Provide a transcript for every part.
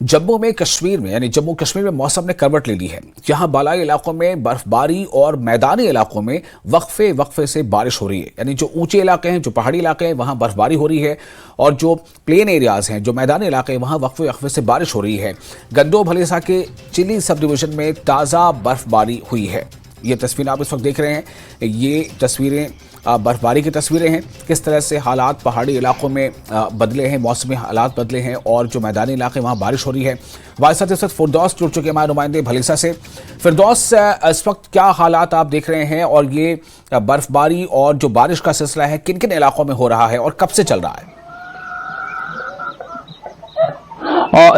जम्मू में कश्मीर में यानी जम्मू कश्मीर में मौसम ने करवट ले ली है। यहाँ बालाई इलाकों में बर्फबारी और मैदानी इलाकों में वक्फे वक्फे से बारिश हो रही है। यानी जो ऊंचे इलाके हैं, जो पहाड़ी इलाके हैं, वहाँ बर्फबारी हो रही है और जो प्लेन एरियाज हैं, जो मैदानी इलाके हैं, वहाँ वक्फे वक्फे से बारिश हो रही है। गंदो भलेसा के चिली सब डिवीजन में ताज़ा बर्फबारी हुई है। ये तस्वीरें आप इस वक्त देख रहे हैं, ये तस्वीरें बर्फबारी की तस्वीरें हैं। किस तरह से हालात पहाड़ी इलाकों में बदले हैं, मौसमी हालात बदले हैं और जो मैदानी इलाके वहाँ बारिश हो रही है। हमारे साथ इस वक्त फिरदौस जुड़ चुके हैं हमारे नुमाइंदे भलीसा से। फिरदौस, इस वक्त क्या हालात आप देख रहे हैं और ये बर्फबारी और जो बारिश का सिलसिला है किन किन इलाकों में हो रहा है और कब से चल रहा है?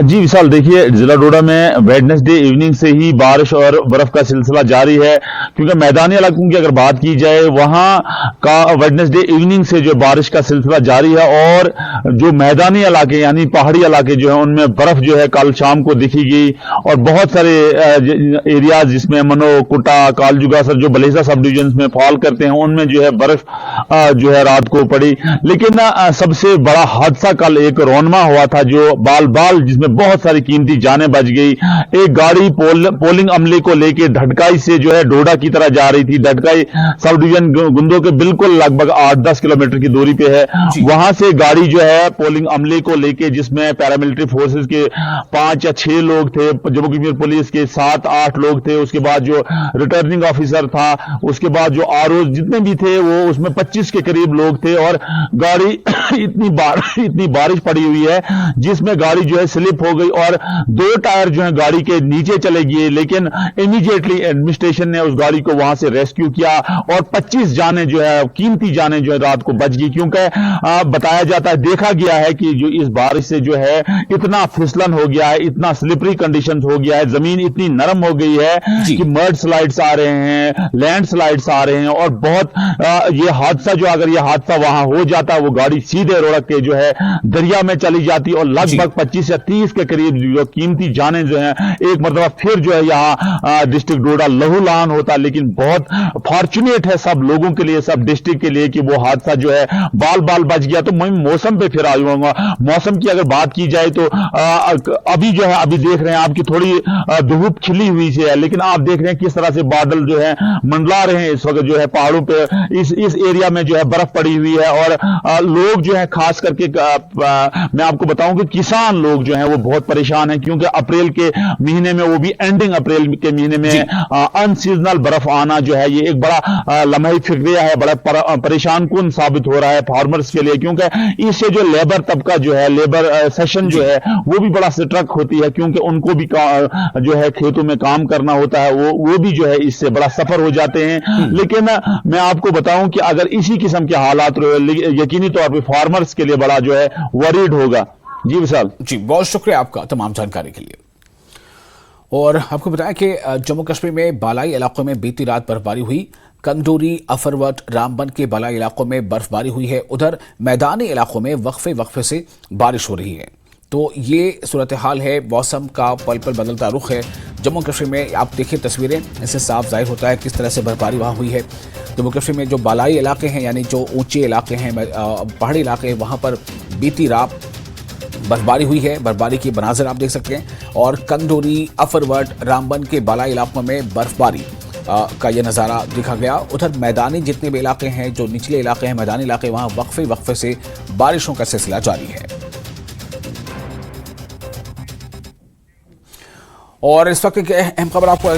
जी विशाल, देखिए जिला डोडा में वेडनेसडे इवनिंग से ही बारिश और बर्फ का सिलसिला जारी है, क्योंकि मैदानी इलाकों की अगर बात की जाए वहां का वेडनेसडे इवनिंग से जो बारिश का सिलसिला जारी है और जो मैदानी इलाके यानी पहाड़ी इलाके जो है उनमें बर्फ जो है कल शाम को दिखी गई और बहुत सारे एरियाज जिसमें मनो, कुटा, कालजुगा सर जो बलेसा सब डिवीजन में फॉल करते हैं उनमें जो है बर्फ जो है रात को पड़ी। लेकिन सबसे बड़ा हादसा कल एक रोनमा हुआ था जो बाल बाल जिसमें बहुत सारी कीमती जानें बच गई। एक गाड़ी पोलिंग अमले को लेकर ढटकाई से जो है डोडा की तरह जा रही थी। ढटकाई सब डिवीजन गुंदो के बिल्कुल लगभग 8-10 किलोमीटर की दूरी पे है। वहां से गाड़ी जो है पोलिंग अमले को लेके, जिसमें पैरामिलिट्री फोर्सेस के 5 या 6 लोग थे, जम्मू कश्मीर पुलिस के 7-8 लोग थे, उसके बाद जो रिटर्निंग ऑफिसर था, उसके बाद जो आरओ जितने भी थे वो उसमें 25 के करीब लोग थे। और गाड़ी इतनी बारिश पड़ी हुई है जिसमें गाड़ी जो है स्लिप हो गई और 2 टायर जो है गाड़ी के नीचे चले गए। लेकिन इमीडिएटली एडमिनिस्ट्रेशन ने उस गाड़ी को वहां से रेस्क्यू किया और 25 जानें जो है, कीमती जानें जो है रात को बच गई। क्योंकि बताया जाता है, देखा गया है कि जो इस बारिश से जो है इतना फिसलन हो गया है, इतना स्लिपरी कंडीशन हो गया है, जमीन इतनी नरम हो गई है कि मड स्लाइड्स आ रहे हैं, लैंड स्लाइड्स आ रहे हैं और बहुत ये हादसा जो अगर ये हादसा वहां हो जाता वो गाड़ी सीधे रोड के जो है दरिया में चली जाती और लगभग 25 या 30 के करीब जो कीमती जानें जो हैं एक मरतबा फिर जो है यहाँ डिस्ट्रिक्ट डोडा लहूलुहान होता। लेकिन बहुत फॉर्चुनेट है सब लोगों के लिए, सब डिस्ट्रिक्ट के लिए कि वो हादसा जो है बाल बाल बच गया। तो मैं मौसम पे फिर आऊंगा। मौसम की अगर बात की जाए तो अभी जो है अभी देख रहे हैं आपकी थोड़ी धूप खिली हुई है, लेकिन आप देख रहे हैं किस तरह से बादल जो है मंडला रहे हैं। इस वक्त जो है पहाड़ों पे इस एरिया में जो है बर्फ पड़ी हुई है और लोग जो है खास करके मैं आपको बताऊं कि किसान लोग जो हैं वो बहुत परेशान हैं, क्योंकि अप्रैल के महीने में, वो भी एंडिंग अप्रैल के महीने में अनसीजनल बर्फ आना जो है ये एक बड़ा लम्हे फिक्रिया है, बड़ा परेशान कुन साबित हो रहा है फार्मर्स के लिए। क्योंकि इससे जो लेबर तबका जो है, लेबर सेशन जो है वो भी बड़ा स्ट्रक होती है, क्योंकि उनको भी जो है खेतों में काम करना होता है, वो भी जो है इससे बड़ा सफर हो जाते हैं। लेकिन मैं आपको बताऊं कि अगर इसी किस्म के हालात यकीनी तौर पर फार्मर्स के लिए बड़ा जो है वरीड होगा। जी विशाल, जी बहुत शुक्रिया आपका तमाम जानकारी के लिए। और आपको बताया कि जम्मू कश्मीर में बालाई इलाकों में बीती रात बर्फबारी हुई। कंदूरी, अफरवट, रामबन के बालाई इलाकों में बर्फबारी हुई है। उधर मैदानी इलाकों में वक्फे वक्फे से बारिश हो रही है। तो ये सूरत हाल है, मौसम का पल पल बदलता रुख है जम्मू कश्मीर में। आप देखिए तस्वीरें, इससे साफ जाहिर होता है किस तरह से बर्फबारी वहाँ हुई है। जम्मू कश्मीर में जो बालाई इलाके हैं यानी जो ऊंचे इलाके हैं, पहाड़ी इलाके हैं, वहाँ पर बीती रात बर्फबारी हुई है। बर्फबारी की मनाज़र आप देख सकते हैं और कंदूरी, अफरवट, रामबन के बालाई इलाकों में बर्फबारी का यह नज़ारा देखा गया। उधर मैदानी जितने भी इलाके हैं, जो निचले इलाके हैं, मैदानी इलाके, वहाँ वक्फे वक्फे से बारिशों का सिलसिला जारी है। और इस वक्त की अहम खबर आपको